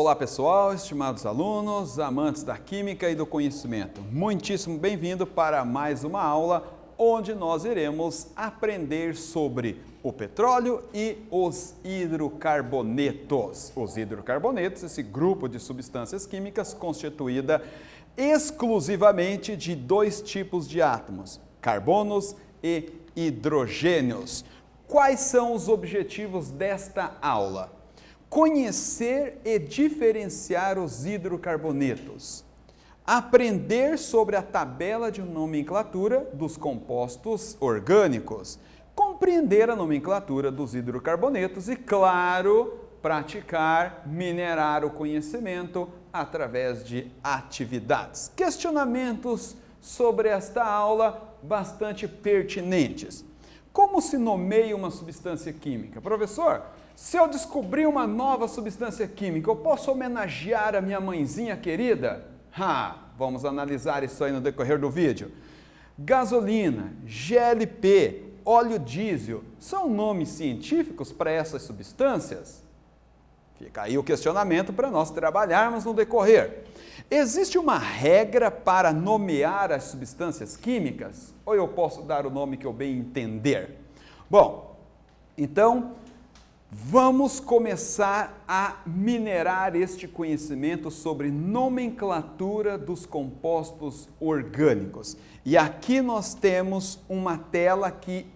Olá pessoal, estimados alunos, amantes da química e do conhecimento. Muitíssimo bem-vindo para mais uma aula onde nós iremos aprender sobre o petróleo e os hidrocarbonetos. Os hidrocarbonetos, esse grupo de substâncias químicas constituída exclusivamente de dois tipos de átomos, carbonos e hidrogênios. Quais são os objetivos desta aula? Conhecer e diferenciar os hidrocarbonetos, aprender sobre a tabela de nomenclatura dos compostos orgânicos, compreender a nomenclatura dos hidrocarbonetos e, claro, praticar, minerar o conhecimento através de atividades. Questionamentos sobre esta aula bastante pertinentes. Como se nomeia uma substância química? Professor, se eu descobrir uma nova substância química, eu posso homenagear a minha mãezinha querida? Vamos analisar isso aí no decorrer do vídeo. Gasolina, GLP, óleo diesel, são nomes científicos para essas substâncias? Fica aí o questionamento para nós trabalharmos no decorrer. Existe uma regra para nomear as substâncias químicas? Ou eu posso dar o nome que eu bem entender? Bom, então vamos começar a minerar este conhecimento sobre nomenclatura dos compostos orgânicos. E aqui nós temos uma tela que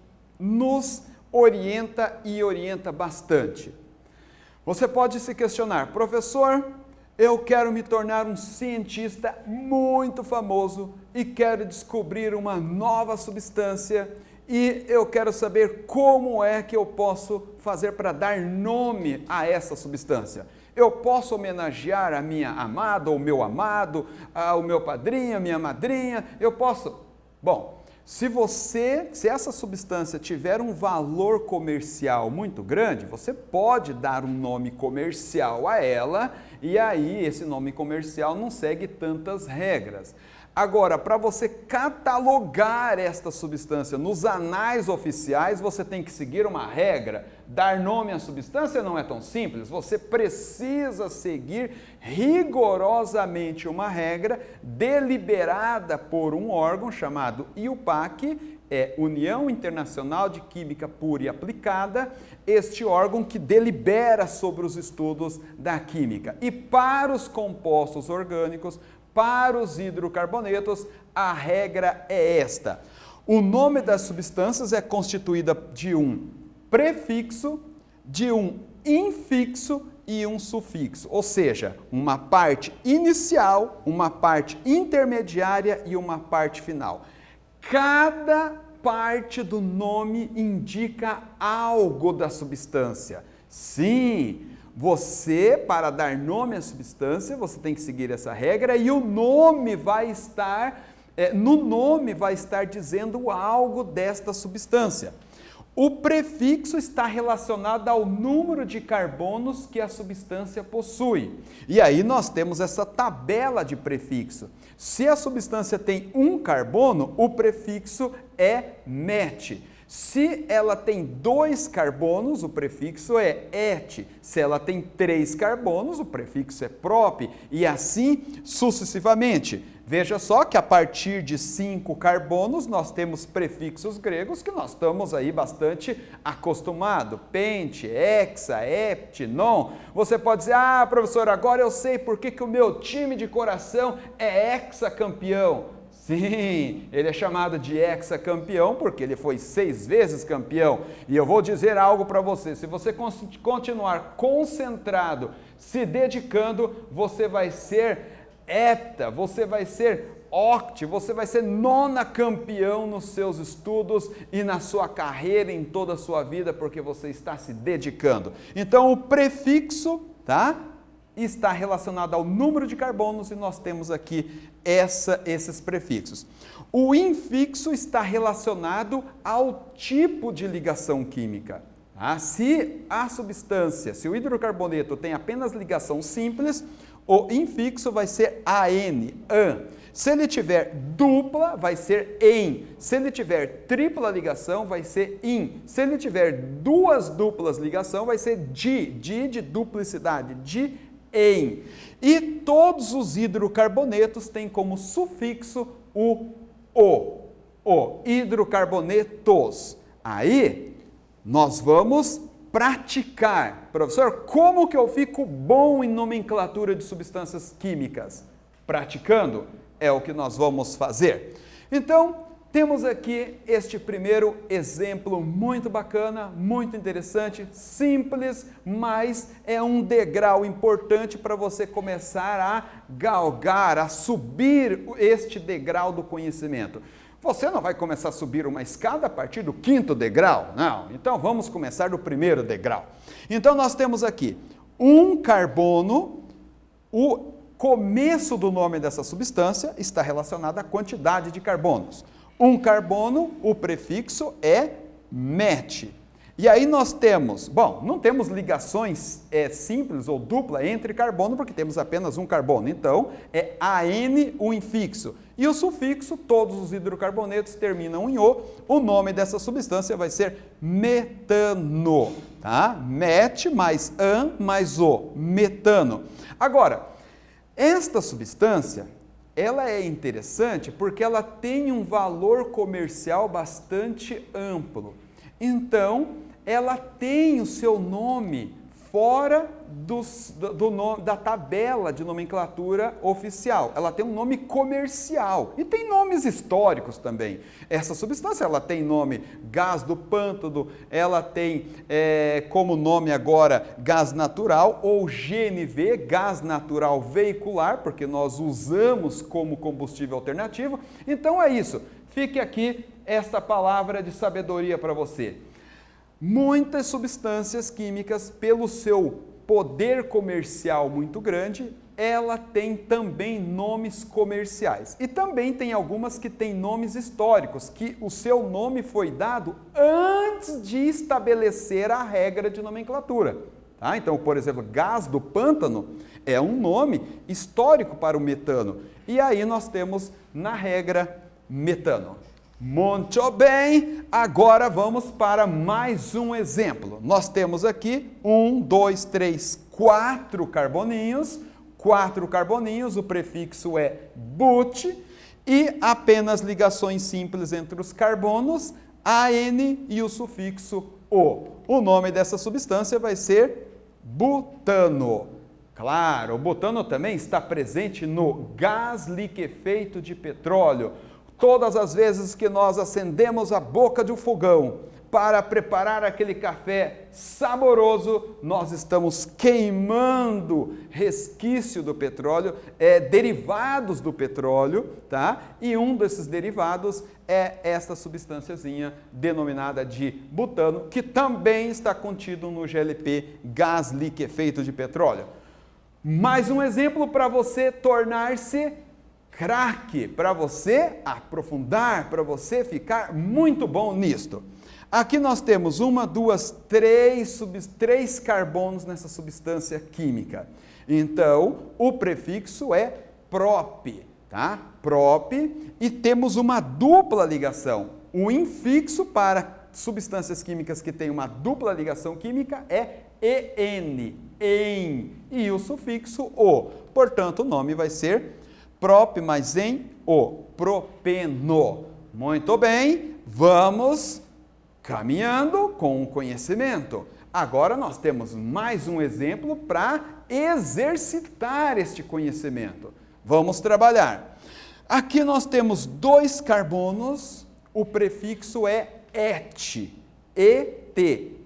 nos orienta e orienta bastante. Você pode se questionar, professor, eu quero me tornar um cientista muito famoso e quero descobrir uma nova substância e eu quero saber como é que eu posso fazer para dar nome a essa substância. Eu posso homenagear a minha amada, ou meu amado, o meu padrinho, a minha madrinha, eu posso... Bom, se essa substância tiver um valor comercial muito grande, você pode dar um nome comercial a ela e aí esse nome comercial não segue tantas regras. Agora, para você catalogar esta substância nos anais oficiais, você tem que seguir uma regra. Dar nome à substância não é tão simples, você precisa seguir rigorosamente uma regra deliberada por um órgão chamado IUPAC, União Internacional de Química Pura e Aplicada, este órgão que delibera sobre os estudos da química. E para os compostos orgânicos, para os hidrocarbonetos, a regra é esta. O nome das substâncias é constituída de um prefixo, de um infixo e um sufixo, ou seja, uma parte inicial, uma parte intermediária e uma parte final. Cada parte do nome indica algo da substância. Sim, para dar nome à substância, você tem que seguir essa regra e o nome vai estar, no nome vai estar dizendo algo desta substância. O prefixo está relacionado ao número de carbonos que a substância possui. E aí nós temos essa tabela de prefixo. Se a substância tem um carbono, o prefixo é met. Se ela tem 2 carbonos, o prefixo é et. Se ela tem 3 carbonos, o prefixo é prop. E assim sucessivamente. Veja só que a partir de 5 carbonos, nós temos prefixos gregos que nós estamos aí bastante acostumados. Pente, hexa, hept, non. Você pode dizer, professor, agora eu sei por que o meu time de coração é hexacampeão. Sim, ele é chamado de hexacampeão porque ele foi 6 vezes campeão. E eu vou dizer algo para você, se você continuar concentrado, se dedicando, você vai ser hepta, você vai ser oct, você vai ser nonacampeão nos seus estudos e na sua carreira, em toda a sua vida, porque você está se dedicando. Então o prefixo, está relacionado ao número de carbonos e nós temos aqui esses prefixos. O infixo está relacionado ao tipo de ligação química. Se a substância, se o hidrocarboneto tem apenas ligação simples, o infixo vai ser AN, AN. Se ele tiver dupla, vai ser EN. Se ele tiver tripla ligação, vai ser IN. Se ele tiver duas duplas ligação, vai ser DI, DI de duplicidade, em. E todos os hidrocarbonetos têm como sufixo o hidrocarbonetos. Aí, nós vamos praticar. Professor, como que eu fico bom em nomenclatura de substâncias químicas? Praticando é o que nós vamos fazer. Então, temos aqui este primeiro exemplo muito bacana, muito interessante, simples, mas é um degrau importante para você começar a galgar, a subir este degrau do conhecimento. Você não vai começar a subir uma escada a partir do 5º degrau, não. Então vamos começar do 1º degrau. Então nós temos aqui um carbono, o começo do nome dessa substância está relacionado à quantidade de carbonos. Um carbono, o prefixo é met. E aí nós temos, não temos ligações simples ou dupla entre carbono, porque temos apenas um carbono. Então, é AN o infixo. E o sufixo, todos os hidrocarbonetos terminam em O. O nome dessa substância vai ser metano. Tá? Met mais an mais O, metano. Agora, esta substância, ela é interessante porque ela tem um valor comercial bastante amplo. Então, ela tem o seu nome fora da tabela de nomenclatura oficial. Ela tem um nome comercial e tem nomes históricos também. Essa substância, ela tem nome gás do pântano, ela tem como nome agora gás natural ou GNV, gás natural veicular, porque nós usamos como combustível alternativo. Então é isso. Fique aqui esta palavra de sabedoria para você. Muitas substâncias químicas, pelo seu poder comercial muito grande, ela tem também nomes comerciais. E também tem algumas que têm nomes históricos, que o seu nome foi dado antes de estabelecer a regra de nomenclatura. Tá? Então, por exemplo, gás do pântano é um nome histórico para o metano. E aí nós temos na regra metano. Muito bem, agora vamos para mais um exemplo. Nós temos aqui 1, 2, 3, 4 carboninhos. 4 carboninhos, o prefixo é but e apenas ligações simples entre os carbonos, AN e o sufixo O. O nome dessa substância vai ser butano. Claro, o butano também está presente no gás liquefeito de petróleo. Todas as vezes que nós acendemos a boca de um fogão para preparar aquele café saboroso, nós estamos queimando resquício do petróleo, derivados do petróleo, tá? E um desses derivados é essa substânciazinha denominada de butano, que também está contido no GLP, gás liquefeito de petróleo. Mais um exemplo para você tornar-se craque, para você aprofundar, para você ficar muito bom nisto. Aqui nós temos 1, 2, 3 carbonos nessa substância química. Então, o prefixo é prop, tá? Prop, e temos uma dupla ligação. O infixo para substâncias químicas que têm uma dupla ligação química é en, em, e o sufixo o. Portanto, o nome vai ser prop mais em o, propeno. Muito bem, vamos caminhando com o conhecimento. Agora nós temos mais um exemplo para exercitar este conhecimento. Vamos trabalhar. Aqui nós temos 2 carbonos, o prefixo é et,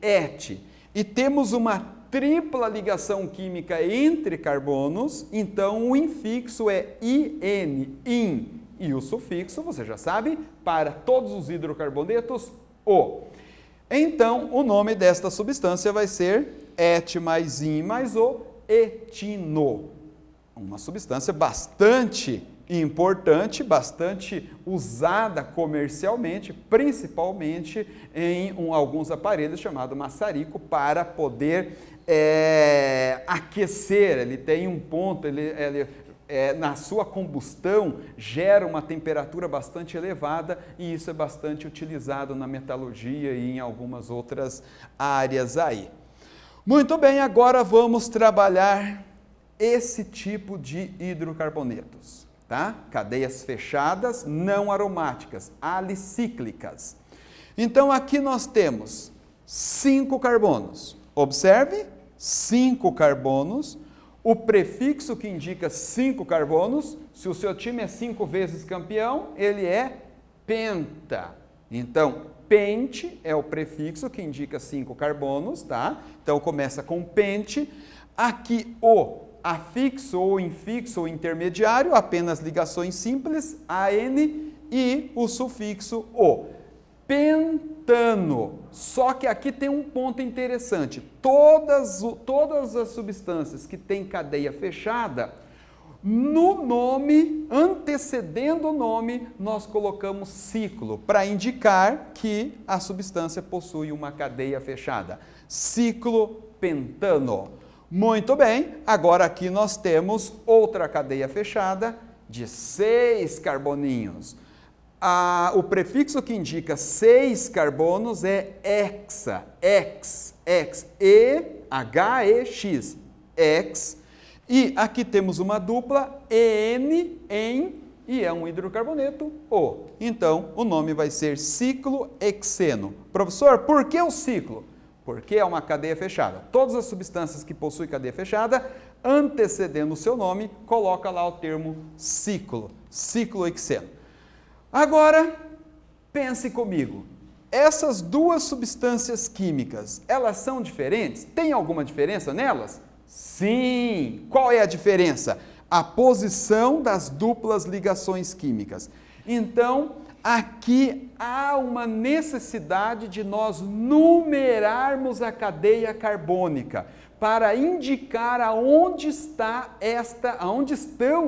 et. E temos uma tripla ligação química entre carbonos, então o infixo é in, in, e o sufixo, você já sabe, para todos os hidrocarbonetos, o. Então, o nome desta substância vai ser et mais in mais o, etino. Uma substância bastante importante, bastante usada comercialmente, principalmente em alguns aparelhos chamados maçarico, para poder aquecer. Ele tem um ponto, na sua combustão gera uma temperatura bastante elevada e isso é bastante utilizado na metalurgia e em algumas outras áreas aí. Muito bem, agora vamos trabalhar esse tipo de hidrocarbonetos, tá? Cadeias fechadas não aromáticas, alicíclicas. Então aqui nós temos 5 carbonos. Observe, 5 carbonos. O prefixo que indica 5 carbonos, se o seu time é 5 vezes campeão, ele é penta. Então, pente é o prefixo que indica 5 carbonos, tá? Então começa com pente. Aqui o afixo ou infixo ou intermediário, apenas ligações simples, AN, e o sufixo o. Pentano. Só que aqui tem um ponto interessante. Todas as substâncias que têm cadeia fechada, no nome, antecedendo o nome, nós colocamos ciclo, para indicar que a substância possui uma cadeia fechada. Ciclopentano. Muito bem, agora aqui nós temos outra cadeia fechada de 6 carboninhos. O prefixo que indica 6 carbonos é hexa, E-H-E-X, hex. E aqui temos uma dupla, EN, e é um hidrocarboneto, O. Então, o nome vai ser ciclohexeno. Professor, por que o ciclo? Porque é uma cadeia fechada. Todas as substâncias que possuem cadeia fechada, antecedendo o seu nome, coloca lá o termo ciclo, ciclohexeno. Agora, pense comigo, essas duas substâncias químicas, elas são diferentes? Tem alguma diferença nelas? Sim! Qual é a diferença? A posição das duplas ligações químicas. Então, aqui há uma necessidade de nós numerarmos a cadeia carbônica para indicar aonde estão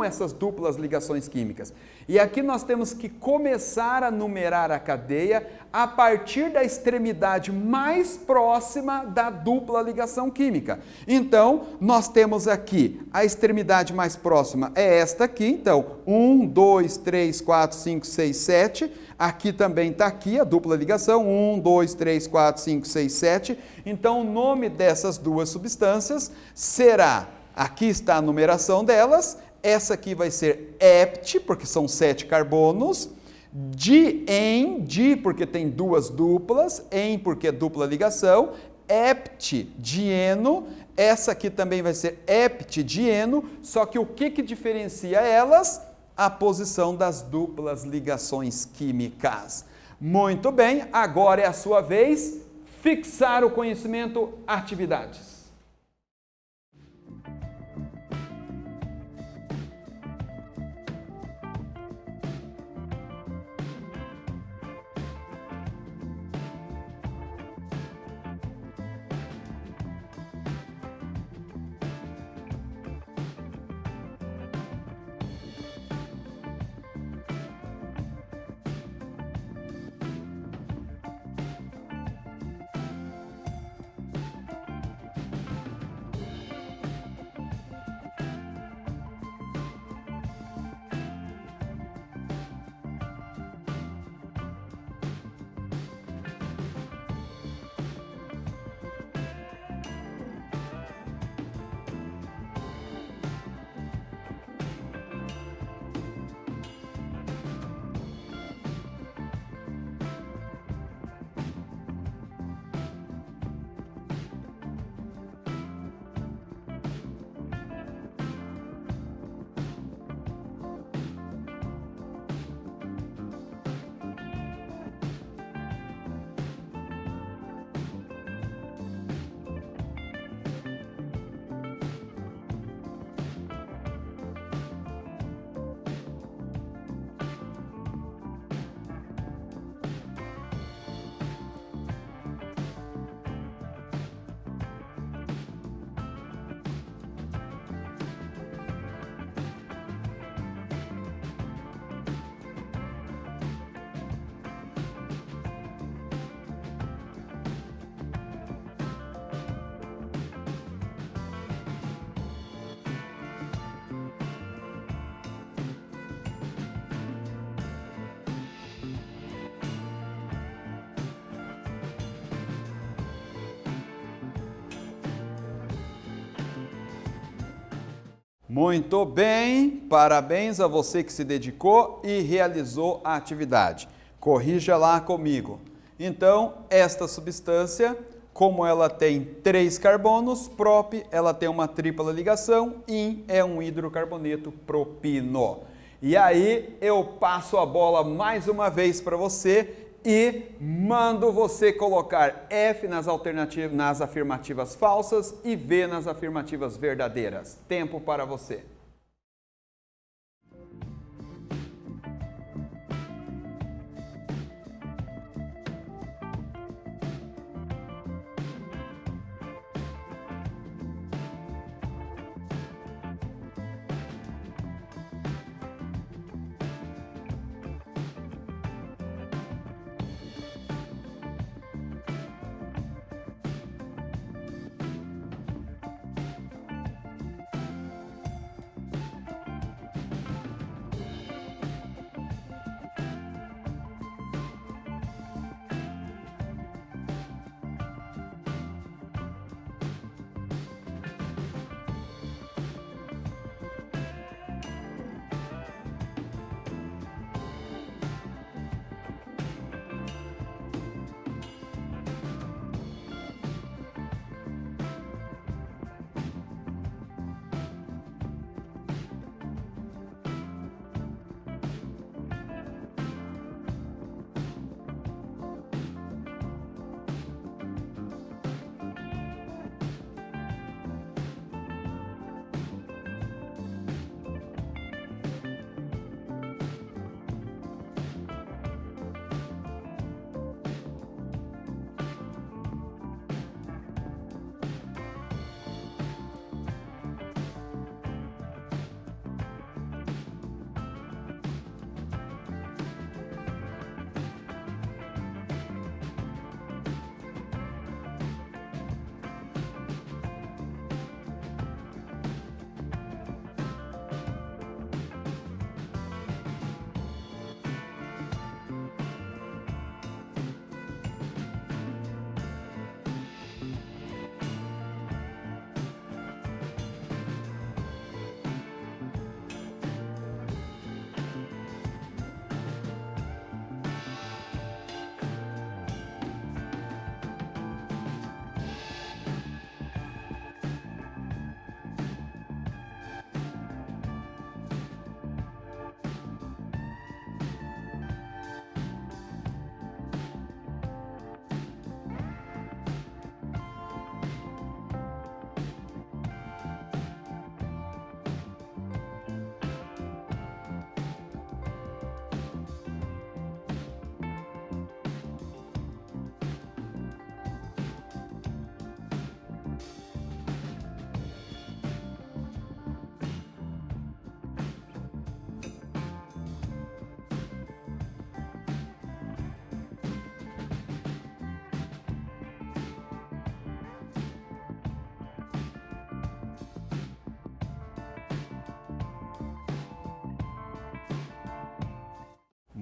essas duplas ligações químicas. E aqui nós temos que começar a numerar a cadeia a partir da extremidade mais próxima da dupla ligação química. Então, nós temos aqui a extremidade mais próxima é esta aqui. Então, 1, 2, 3, 4, 5, 6, 7. Aqui também está aqui a dupla ligação, 1, 2, 3, 4, 5, 6, 7. Então, o nome dessas duas substâncias será, aqui está a numeração delas, essa aqui vai ser hept, porque são 7 carbonos, di porque tem duas duplas, en porque é dupla ligação, heptidieno, essa aqui também vai ser heptidieno, só que o que diferencia elas? A posição das duplas ligações químicas. Muito bem, agora é a sua vez, fixar o conhecimento, atividades. Muito bem, parabéns a você que se dedicou e realizou a atividade. Corrija lá comigo. Então, esta substância, como ela tem 3 carbonos, prop, ela tem uma tripla ligação, in é um hidrocarboneto propino. E aí, eu passo a bola mais uma vez para você e mando você colocar F nas afirmativas falsas e V nas afirmativas verdadeiras. Tempo para você.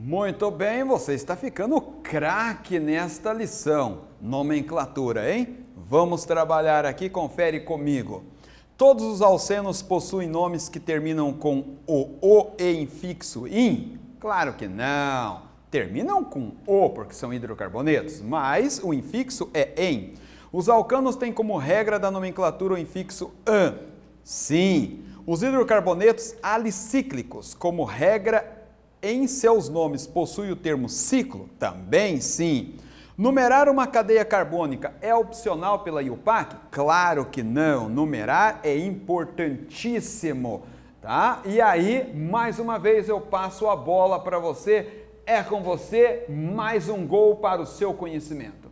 Muito bem, você está ficando craque nesta lição. Nomenclatura, hein? Vamos trabalhar aqui, confere comigo. Todos os alcenos possuem nomes que terminam com o e infixo in? Claro que não. Terminam com o porque são hidrocarbonetos, mas o infixo é em. Os alcanos têm como regra da nomenclatura o infixo an. Sim. Os hidrocarbonetos alicíclicos, como regra em seus nomes, possuem o termo ciclo? Também sim. Numerar uma cadeia carbônica é opcional pela IUPAC? Claro que não. Numerar é importantíssimo, tá? E aí, mais uma vez eu passo a bola para você. É com você, mais um gol para o seu conhecimento.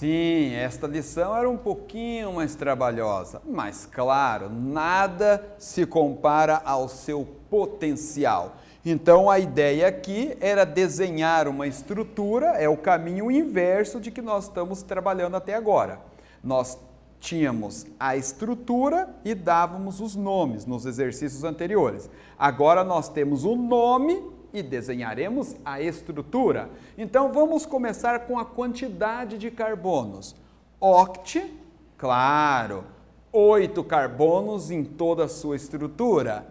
Sim, esta lição era um pouquinho mais trabalhosa, mas claro, nada se compara ao seu potencial. Então a ideia aqui era desenhar uma estrutura, é o caminho inverso de que nós estamos trabalhando até agora. Nós tínhamos a estrutura e dávamos os nomes nos exercícios anteriores. Agora nós temos o nome e desenharemos a estrutura. Então vamos começar com a quantidade de carbonos. Oct, claro, 8 carbonos em toda a sua estrutura.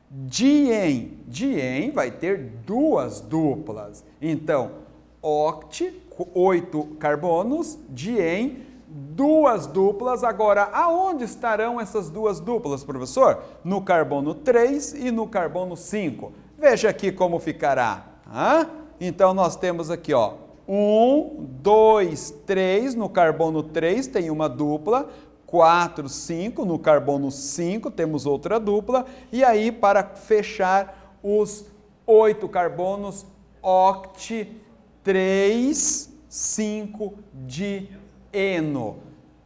Dien vai ter duas duplas. Então, oct, 8 carbonos, dien, duas duplas. Agora, aonde estarão essas duas duplas, professor? No carbono 3 e no carbono 5. Veja aqui como ficará. Então, nós temos aqui, ó, 1, 2, 3, no carbono 3 tem uma dupla, 4, 5, no carbono 5 temos outra dupla, e aí para fechar os 8 carbonos, oct, 3, 5, dieno.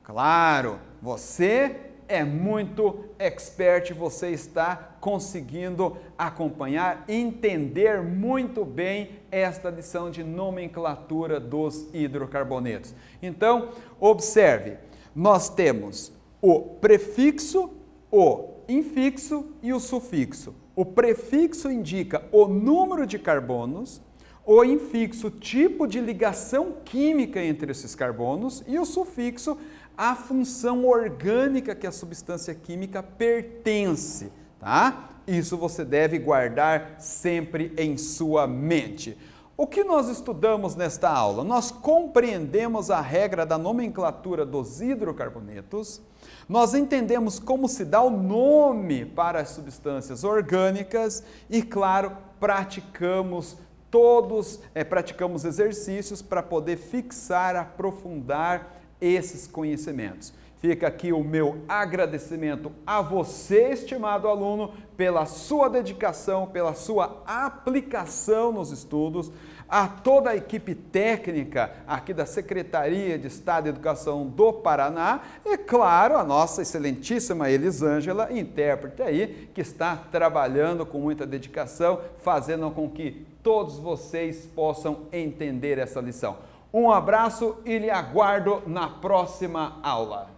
Claro, você é muito expert, você está conseguindo acompanhar, entender muito bem esta lição de nomenclatura dos hidrocarbonetos. Então, observe. Nós temos o prefixo, o infixo e o sufixo. O prefixo indica o número de carbonos, o infixo, tipo de ligação química entre esses carbonos, e o sufixo, a função orgânica que a substância química pertence, tá? Isso você deve guardar sempre em sua mente. O que nós estudamos nesta aula? Nós compreendemos a regra da nomenclatura dos hidrocarbonetos, nós entendemos como se dá o nome para as substâncias orgânicas e, claro, praticamos exercícios para poder fixar, aprofundar esses conhecimentos. Fica aqui o meu agradecimento a você, estimado aluno, pela sua dedicação, pela sua aplicação nos estudos, a toda a equipe técnica aqui da Secretaria de Estado de Educação do Paraná e, claro, a nossa excelentíssima Elisângela, intérprete aí, que está trabalhando com muita dedicação, fazendo com que todos vocês possam entender essa lição. Um abraço e lhe aguardo na próxima aula.